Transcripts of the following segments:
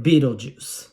Beetlejuice.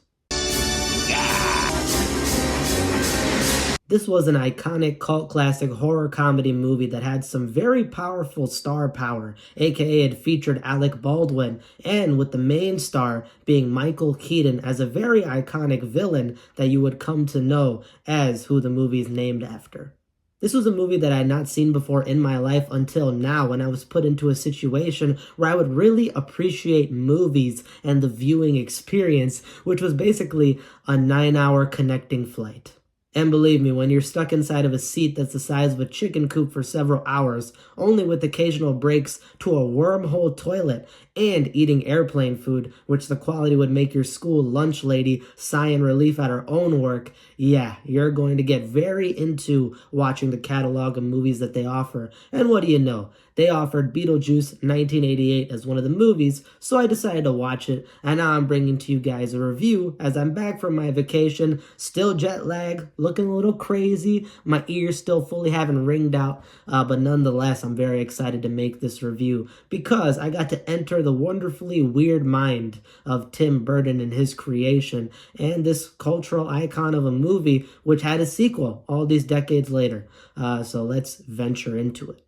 This was an iconic cult classic horror comedy movie that had some very powerful star power, aka it featured Alec Baldwin, and with the main star being Michael Keaton as a very iconic villain that you would come to know as who the movie is named after. This was a movie that I had not seen before in my life until now, when I was put into a situation where I would really appreciate movies and the viewing experience, which was basically a 9-hour connecting flight. And believe me, when you're stuck inside of a seat that's the size of a chicken coop for several hours, only with occasional breaks to a wormhole toilet, and eating airplane food, which the quality would make your school lunch lady sigh in relief at her own work, yeah, you're going to get very into watching the catalog of movies that they offer. And what do you know? They offered Beetlejuice 1988 as one of the movies, so I decided to watch it, and now I'm bringing to you guys a review as I'm back from my vacation, still jet lagged, looking a little crazy, my ears still fully haven't ringed out, but nonetheless, I'm very excited to make this review because I got to enter the wonderfully weird mind of Tim Burton and his creation, and this cultural icon of a movie which had a sequel all these decades later. So let's venture into it.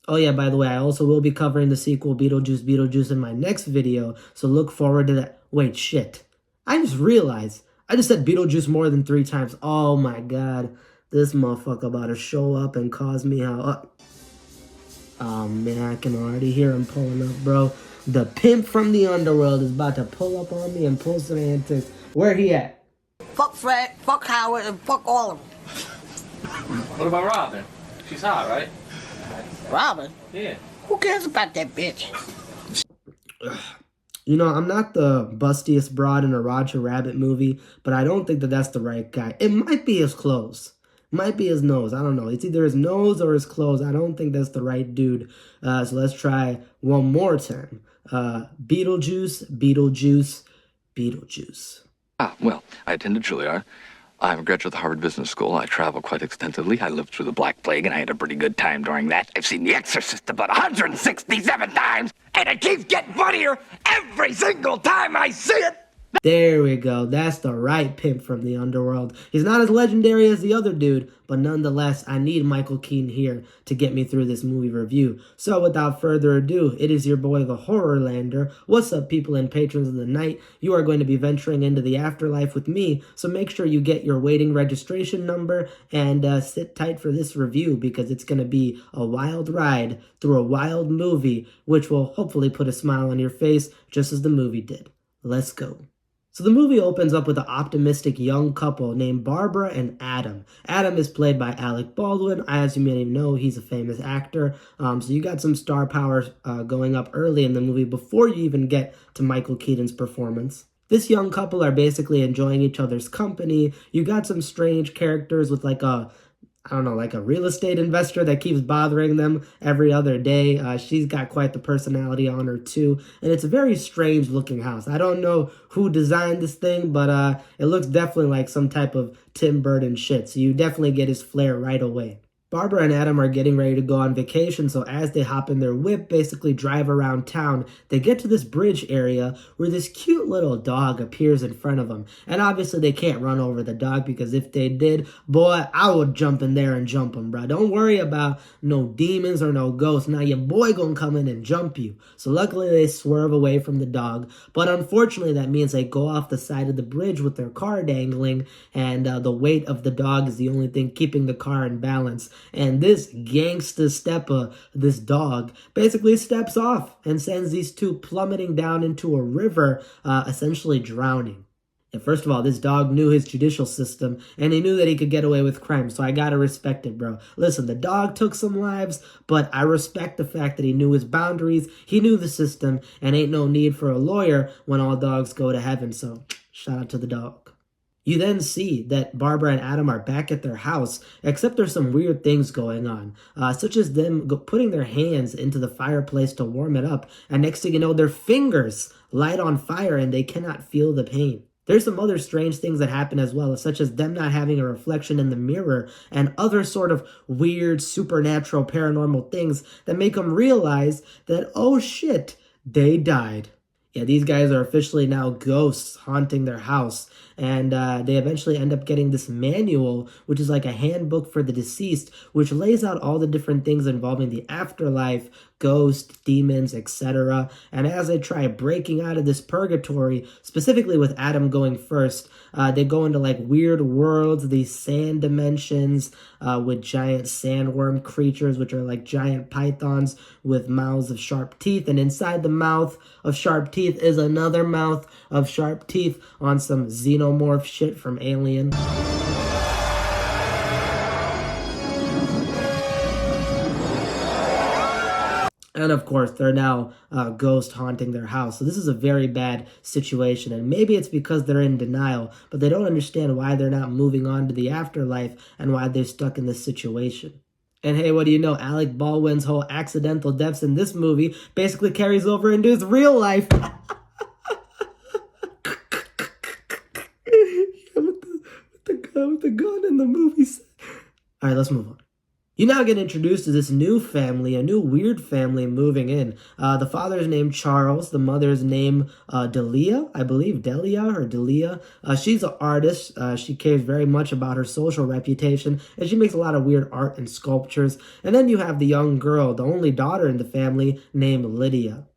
Oh yeah, by the way, I also will be covering the sequel Beetlejuice in my next video, so look forward to that. Wait, shit. I just realized, I just said Beetlejuice more than 3 times. Oh my god, this motherfucker about to show up and cause me hell. Oh man, I can already hear him pulling up, bro. The pimp from the underworld is about to pull up on me and pull some antics. Where he at? Fuck Fred, fuck Howard, and fuck all of them. What about Robin? She's hot, right? Robin? Yeah. Who cares about that bitch? You know, I'm not the bustiest broad in a Roger Rabbit movie, but I don't think that that's the right guy. It might be his clothes. Might be his nose. I don't know. It's either his nose or his clothes. I don't think that's the right dude. So let's try one more time. Beetlejuice, Beetlejuice, Beetlejuice. Well, I attended Juilliard. I'm a graduate of the Harvard Business School. I travel quite extensively. I lived through the Black Plague, and I had a pretty good time during that. I've seen The Exorcist about 167 times, and it keeps getting funnier every single time I see it. There we go. That's the right pimp from the underworld. He's not as legendary as the other dude, but nonetheless, I need Michael Keaton here to get me through this movie review. So without further ado, it is your boy, the Horrorlander. What's up, people and patrons of the night? You are going to be venturing into the afterlife with me, so make sure you get your waiting registration number and sit tight for this review because it's going to be a wild ride through a wild movie, which will hopefully put a smile on your face just as the movie did. Let's go. So the movie opens up with an optimistic young couple named Barbara and Adam. Adam is played by Alec Baldwin. As you may know, he's a famous actor. So you got some star power going up early in the movie before you even get to Michael Keaton's performance. This young couple are basically enjoying each other's company. You got some strange characters with like a real estate investor that keeps bothering them every other day. She's got quite the personality on her too. And it's a very strange looking house. I don't know who designed this thing, but it looks definitely like some type of Tim Burton shit. So you definitely get his flair right away. Barbara and Adam are getting ready to go on vacation, so as they hop in their whip, basically drive around town, they get to this bridge area where this cute little dog appears in front of them. And obviously they can't run over the dog because if they did, boy, I would jump in there and jump them, bro. Don't worry about no demons or no ghosts. Now your boy gonna come in and jump you. So luckily they swerve away from the dog, but unfortunately that means they go off the side of the bridge with their car dangling, and the weight of the dog is the only thing keeping the car in balance. And this gangsta stepper, this dog, basically steps off and sends these two plummeting down into a river, essentially drowning. And first of all, this dog knew his judicial system, and he knew that he could get away with crime, so I gotta respect it, bro. Listen, the dog took some lives, but I respect the fact that he knew his boundaries, he knew the system, and ain't no need for a lawyer when all dogs go to heaven, so shout out to the dog. You then see that Barbara and Adam are back at their house, except there's some weird things going on, such as them putting their hands into the fireplace to warm it up, and next thing you know, their fingers light on fire and they cannot feel the pain. There's some other strange things that happen as well, such as them not having a reflection in the mirror and other sort of weird, supernatural, paranormal things that make them realize that, oh shit, they died. Yeah, these guys are officially now ghosts haunting their house. And they eventually end up getting this manual, which is like a handbook for the deceased, which lays out all the different things involving the afterlife, ghosts, demons, etc. And as they try breaking out of this purgatory, specifically with Adam going first, they go into like weird worlds, these sand dimensions with giant sandworm creatures, which are like giant pythons with mouths of sharp teeth. And inside the mouth of sharp teeth is another mouth of sharp teeth on some xenomorph shit from Alien. And of course, they're now ghost haunting their house. So this is a very bad situation. And maybe it's because they're in denial, but they don't understand why they're not moving on to the afterlife and why they're stuck in this situation. And hey, what do you know? Alec Baldwin's whole accidental deaths in this movie basically carries over into his real life. Yeah, with the gun in the movies. All right, let's move on. You now get introduced to this new family, a new weird family moving in. The father's name Charles, the mother's name Delia, I believe, Delia or Delia. She's an artist. She cares very much about her social reputation, and she makes a lot of weird art and sculptures. And then you have the young girl, the only daughter in the family, named Lydia.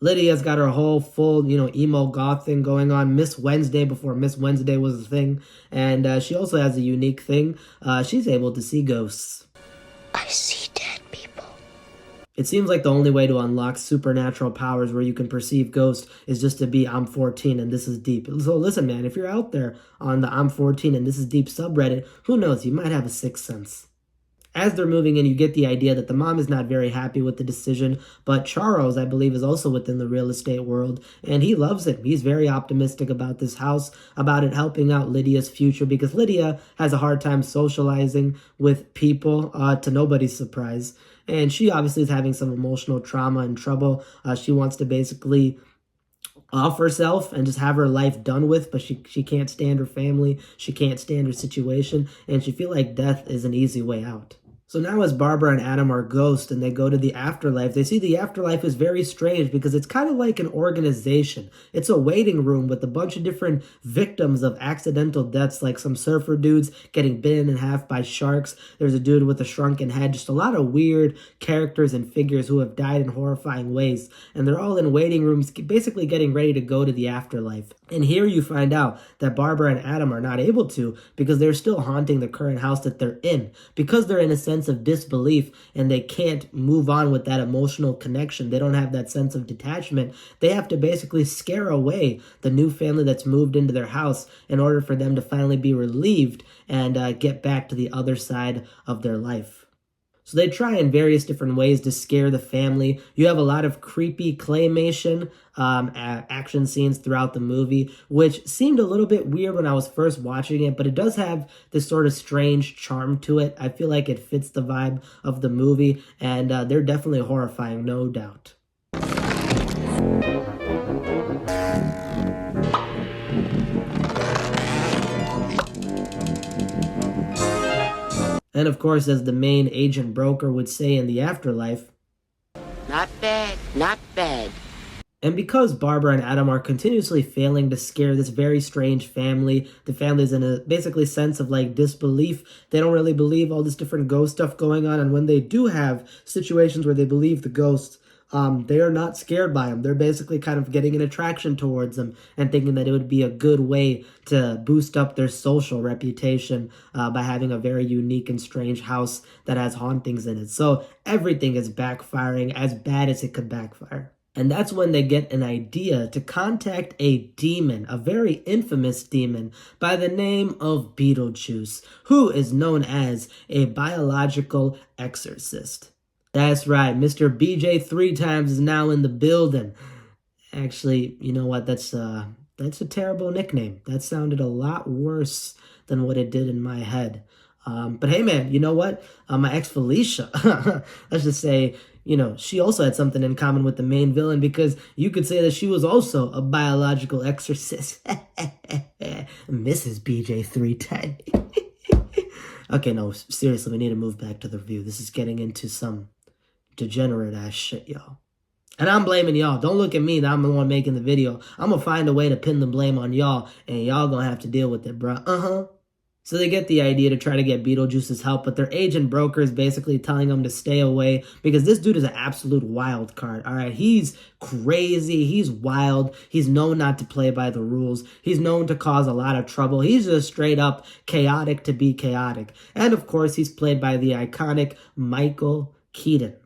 Lydia's got her whole full, emo goth thing going on. Miss Wednesday before Miss Wednesday was a thing. And she also has a unique thing. She's able to see ghosts. I see dead people. It seems like the only way to unlock supernatural powers where you can perceive ghosts is just to be I'm 14 and this is deep. So listen, man, if you're out there on the I'm 14 and this is deep subreddit, who knows, you might have a sixth sense. As they're moving in, you get the idea that the mom is not very happy with the decision, but Charles, I believe, is also within the real estate world, and he loves it. He's very optimistic about this house, about it helping out Lydia's future, because Lydia has a hard time socializing with people, to nobody's surprise. And she obviously is having some emotional trauma and trouble. She wants to basically off herself and just have her life done with, but she can't stand her family, she can't stand her situation, and she feels like death is an easy way out. So now as Barbara and Adam are ghosts and they go to the afterlife, they see the afterlife is very strange because it's kind of like an organization. It's a waiting room with a bunch of different victims of accidental deaths, like some surfer dudes getting bitten in half by sharks. There's a dude with a shrunken head, just a lot of weird characters and figures who have died in horrifying ways. And they're all in waiting rooms, basically getting ready to go to the afterlife. And here you find out that Barbara and Adam are not able to because they're still haunting the current house that they're in. Because they're in a sense of disbelief and they can't move on with that emotional connection. They don't have that sense of detachment. They have to basically scare away the new family that's moved into their house in order for them to finally be relieved and get back to the other side of their life. So they try in various different ways to scare the family. You have a lot of creepy claymation action scenes throughout the movie, which seemed a little bit weird when I was first watching it, but it does have this sort of strange charm to it. I feel like it fits the vibe of the movie, and they're definitely horrifying, no doubt. And of course, as the main agent broker would say in the afterlife, Not bad, not bad. and because Barbara and Adam are continuously failing to scare this very strange family, the family's in a basically sense of like disbelief. They don't really believe all this different ghost stuff going on. And when they do have situations where they believe the ghosts, they are not scared by them. They're basically kind of getting an attraction towards them and thinking that it would be a good way to boost up their social reputation by having a very unique and strange house that has hauntings in it. So everything is backfiring as bad as it could backfire. And that's when they get an idea to contact a demon, a very infamous demon by the name of Beetlejuice, who is known as a biological exorcist. That's right, Mr. BJ 3 times is now in the building. Actually, you know what, that's a terrible nickname. That sounded a lot worse than what it did in my head. But hey man, you know what? My ex Felicia, let's just say, she also had something in common with the main villain because you could say that she was also a biological exorcist. Mrs. BJ 3 times. Okay, no, seriously, we need to move back to the review. This is getting into some degenerate ass shit, y'all. And I'm blaming y'all. Don't look at me that I'm the one making the video. I'm gonna find a way to pin the blame on y'all, and y'all gonna have to deal with it, bruh. So they get the idea to try to get Beetlejuice's help, but their agent broker is basically telling them to stay away because this dude is an absolute wild card. All right, he's crazy, he's wild, he's known not to play by the rules, he's known to cause a lot of trouble. He's just straight up chaotic to be chaotic. And of course, he's played by the iconic Michael Keaton.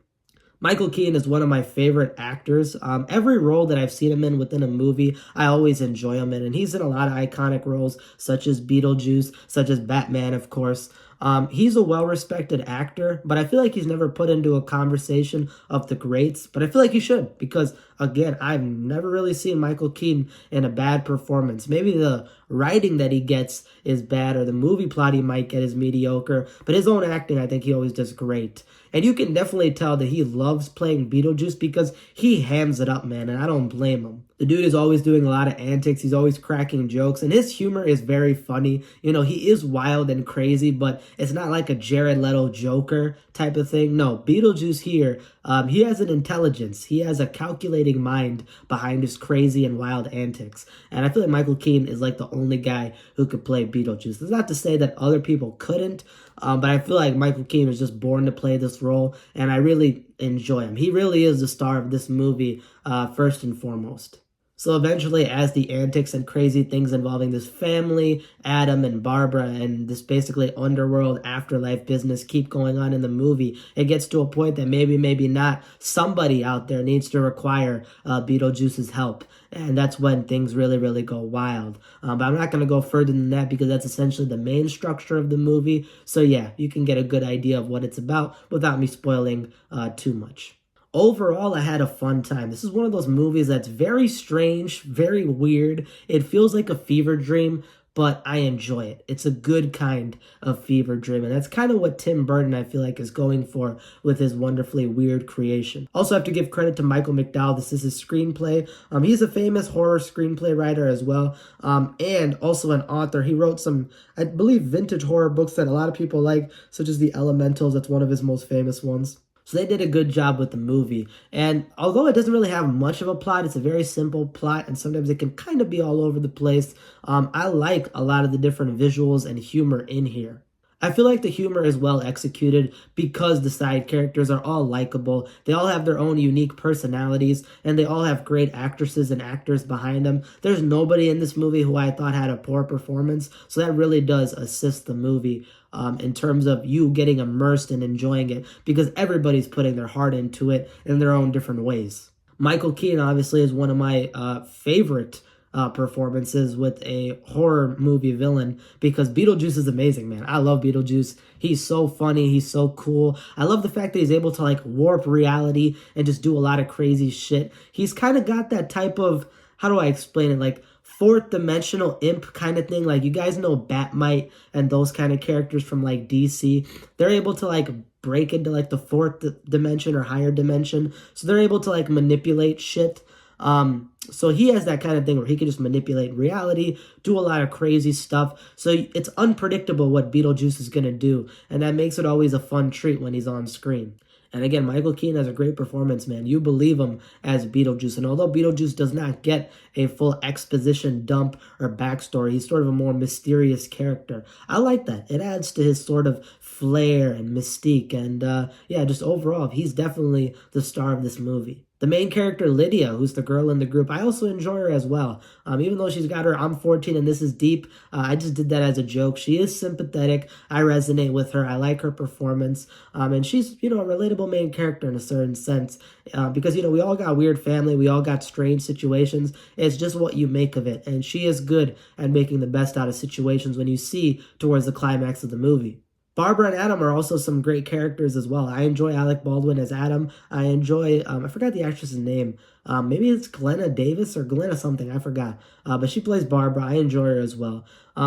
Michael Keaton is one of my favorite actors. Every role that I've seen him in within a movie, I always enjoy him in. And he's in a lot of iconic roles, such as Beetlejuice, such as Batman, of course. He's a well-respected actor, but I feel like he's never put into a conversation of the greats. But I feel like he should, because, again, I've never really seen Michael Keaton in a bad performance. Maybe the writing that he gets is bad, or the movie plot he might get is mediocre, but his own acting, I think he always does great. And you can definitely tell that he loves playing Beetlejuice because he hands it up, man, and I don't blame him. The dude is always doing a lot of antics. He's always cracking jokes, and his humor is very funny. You know, he is wild and crazy, but it's not like a Jared Leto Joker type of thing. No, Beetlejuice here, he has an intelligence. He has a calculating mind behind his crazy and wild antics. And I feel like Michael Keaton is like the only guy who could play Beetlejuice. That's not to say that other people couldn't, but I feel like Michael Keaton was just born to play this role, and I really enjoy him. He really is the star of this movie, first and foremost. So eventually, as the antics and crazy things involving this family, Adam and Barbara, and this basically underworld afterlife business keep going on in the movie, it gets to a point that maybe not, somebody out there needs to require Beetlejuice's help. And that's when things really go wild. But I'm not going to go further than that because that's essentially the main structure of the movie. So yeah, you can get a good idea of what it's about without me spoiling too much. Overall, I had a fun time. This is one of those movies that's very strange, very weird. It feels like a fever dream, but I enjoy it. It's a good kind of fever dream, and that's kind of what Tim Burton, I feel like, is going for with his wonderfully weird creation. Also, I have to give credit to Michael McDowell. This is his screenplay. He's a famous horror screenplay writer as well, and also an author. He wrote some, I believe, vintage horror books that a lot of people like, such as The Elementals. That's one of his most famous ones. So they did a good job with the movie. And although it doesn't really have much of a plot, it's a very simple plot, and sometimes it can kind of be all over the place. I like a lot of the different visuals and humor in here. I feel like the humor is well executed because the side characters are all likable. They all have their own unique personalities, and they all have great actresses and actors behind them. There's nobody in this movie who I thought had a poor performance, so that really does assist the movie in terms of you getting immersed and enjoying it, because everybody's putting their heart into it in their own different ways. Michael Keaton obviously is one of my favorite performances with a horror movie villain, because Beetlejuice is amazing, man. I love Beetlejuice. He's so funny. He's so cool. I love the fact that he's able to like warp reality and just do a lot of crazy shit. He's kind of got that type of, how do I explain it, like fourth dimensional imp kind of thing. Like, you guys know Batmite and those kind of characters from like DC. They're able to like break into like the fourth dimension or higher dimension. So they're able to like manipulate shit. So he has that kind of thing where he can just manipulate reality, do a lot of crazy stuff. So it's unpredictable what Beetlejuice is going to do. And that makes it always a fun treat when he's on screen. And again, Michael Keaton has a great performance, man. You believe him as Beetlejuice. And although Beetlejuice does not get a full exposition dump or backstory, he's sort of a more mysterious character. I like that. It adds to his sort of flair and mystique. And yeah, just overall, he's definitely the star of this movie. The main character, Lydia, who's the girl in the group, I also enjoy her as well. Even though she's got her I'm 14 and this is deep, I just did that as a joke. She is sympathetic. I resonate with her. I like her performance. And she's, you know, a relatable main character in a certain sense. Because, you know, we all got weird family. We all got strange situations. It's just what you make of it. And she is good at making the best out of situations when you see towards the climax of the movie. Barbara and Adam are also some great characters as well. I enjoy Alec Baldwin as Adam. I enjoy, I forgot the actress's name. Maybe it's Glenna Davis or Glenna something, I forgot. But she plays Barbara. I enjoy her as well.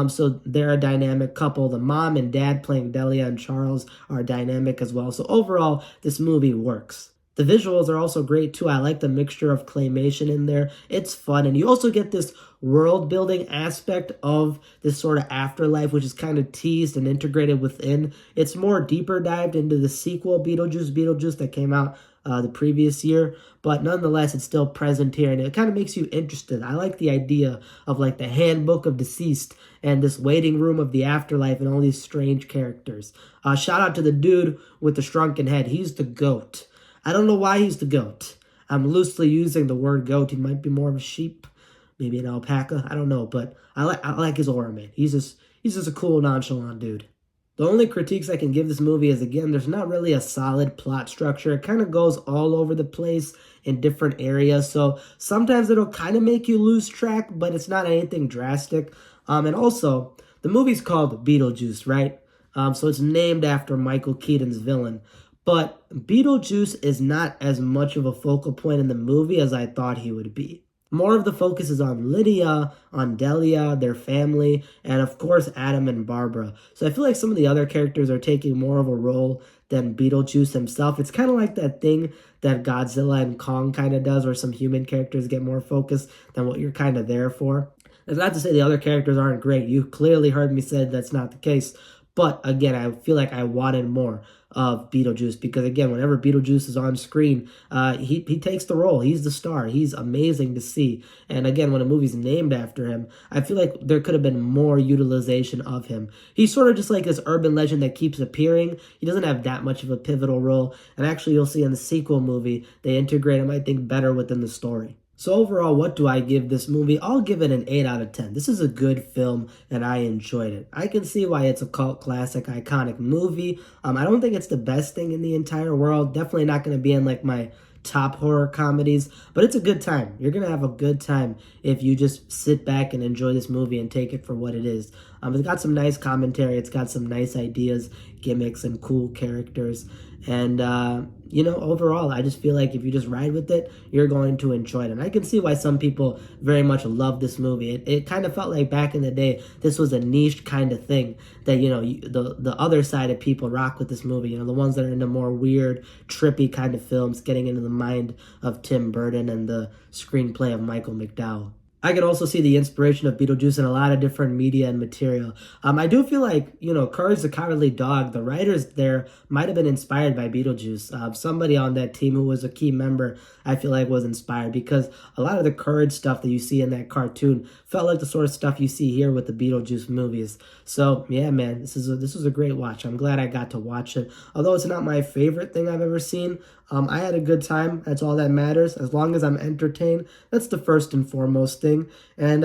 So they're a dynamic couple. The mom and dad playing Delia and Charles are dynamic as well. So overall, this movie works. The visuals are also great too. I like the mixture of claymation in there. It's fun. And you also get this world building aspect of this sort of afterlife, which is kind of teased and integrated within. It's more deeper dived into the sequel, Beetlejuice that came out the previous year, but nonetheless, it's still present here, and it kind of makes you interested. I like the idea of like the handbook of deceased and this waiting room of the afterlife and all these strange characters. Shout out to the dude with the shrunken head. He's the GOAT. I don't know why he's the GOAT. I'm loosely using the word goat. He might be more of a sheep, maybe an alpaca. I don't know, but I like his aura, man. He's just a cool, nonchalant dude. The only critiques I can give this movie is, again, there's not really a solid plot structure. It kind of goes all over the place in different areas. So sometimes it'll kind of make you lose track, but it's not anything drastic. And also, the movie's called Beetlejuice, right? So it's named after Michael Keaton's villain. But Beetlejuice is not as much of a focal point in the movie as I thought he would be. More of the focus is on Lydia, on Delia, their family, and of course Adam and Barbara. So I feel like some of the other characters are taking more of a role than Beetlejuice himself. It's kind of like that thing that Godzilla and Kong kind of does, where some human characters get more focus than what you're kind of there for. That's not to say the other characters aren't great. You clearly heard me say that's not the case. But again, I feel like I wanted more of Beetlejuice because, again, whenever Beetlejuice is on screen, he takes the role. He's the star. He's amazing to see. And again, when a movie's named after him, I feel like there could have been more utilization of him. He's sort of just like this urban legend that keeps appearing. He doesn't have that much of a pivotal role. And actually, you'll see in the sequel movie, they integrate him, I think, better within the story. So overall, what do I give this movie? I'll give it an 8 out of 10. This is a good film, and I enjoyed it. I can see why it's a cult classic, iconic movie. I don't think it's the best thing in the entire world. Definitely not going to be in like my top horror comedies, but it's a good time. You're going to have a good time if you just sit back and enjoy this movie and take it for what it is. It's got some nice commentary. It's got some nice ideas, gimmicks, and cool characters. And, overall, I just feel like if you just ride with it, you're going to enjoy it. And I can see why some people very much love this movie. It kind of felt like back in the day, this was a niche kind of thing that, the other side of people rock with this movie. The ones that are into more weird, trippy kind of films, getting into the mind of Tim Burton and the screenplay of Michael McDowell. I could also see the inspiration of Beetlejuice in a lot of different media and material. I do feel like, Courage the Cowardly Dog, the writers there might have been inspired by Beetlejuice. Somebody on that team who was a key member, I feel like was inspired because a lot of the Courage stuff that you see in that cartoon felt like the sort of stuff you see here with the Beetlejuice movies. So, yeah, man, this was a great watch. I'm glad I got to watch it. Although it's not my favorite thing I've ever seen, I had a good time. That's all that matters. As long as I'm entertained, that's the first and foremost thing. And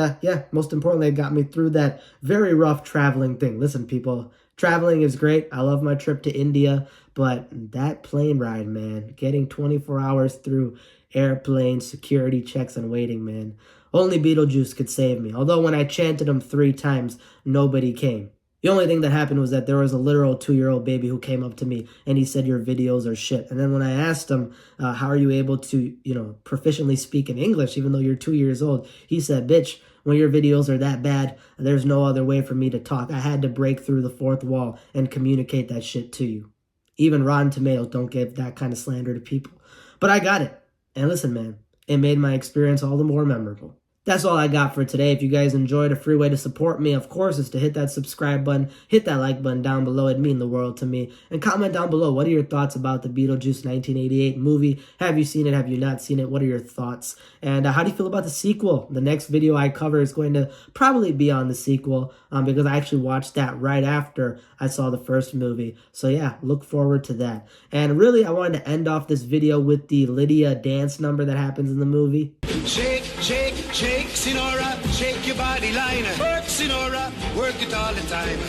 most importantly, it got me through that very rough traveling thing. Listen, people, traveling is great. I love my trip to India, but that plane ride, man, getting 24 hours through airplane security checks and waiting, man. Only Beetlejuice could save me. Although when I chanted him 3 times, nobody came. The only thing that happened was that there was a literal 2-year-old baby who came up to me and he said, your videos are shit. And then when I asked him, how are you able to, proficiently speak in English, even though you're 2 years old? He said, bitch, when your videos are that bad, there's no other way for me to talk. I had to break through the 4th wall and communicate that shit to you. Even Rotten Tomatoes don't give that kind of slander to people. But I got it. And listen, man, it made my experience all the more memorable. That's all I got for today. If you guys enjoyed, a free way to support me, of course, is to hit that subscribe button, hit that like button down below. It'd mean the world to me. And comment down below, what are your thoughts about the Beetlejuice 1988 movie? Have you seen it? Have you not seen it? What are your thoughts? And how do you feel about the sequel? The next video I cover is going to probably be on the sequel because I actually watched that right after I saw the first movie. So yeah, look forward to that. And really, I wanted to end off this video with the Lydia dance number that happens in the movie. Shake, shake, shake, Sinora, shake your body line. Work, Sinora, work it all the time.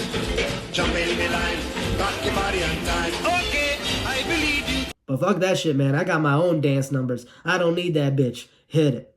Jump in the line, rock your body on time. Okay, I believe you. But fuck that shit, man. I got my own dance numbers. I don't need that bitch. Hit it.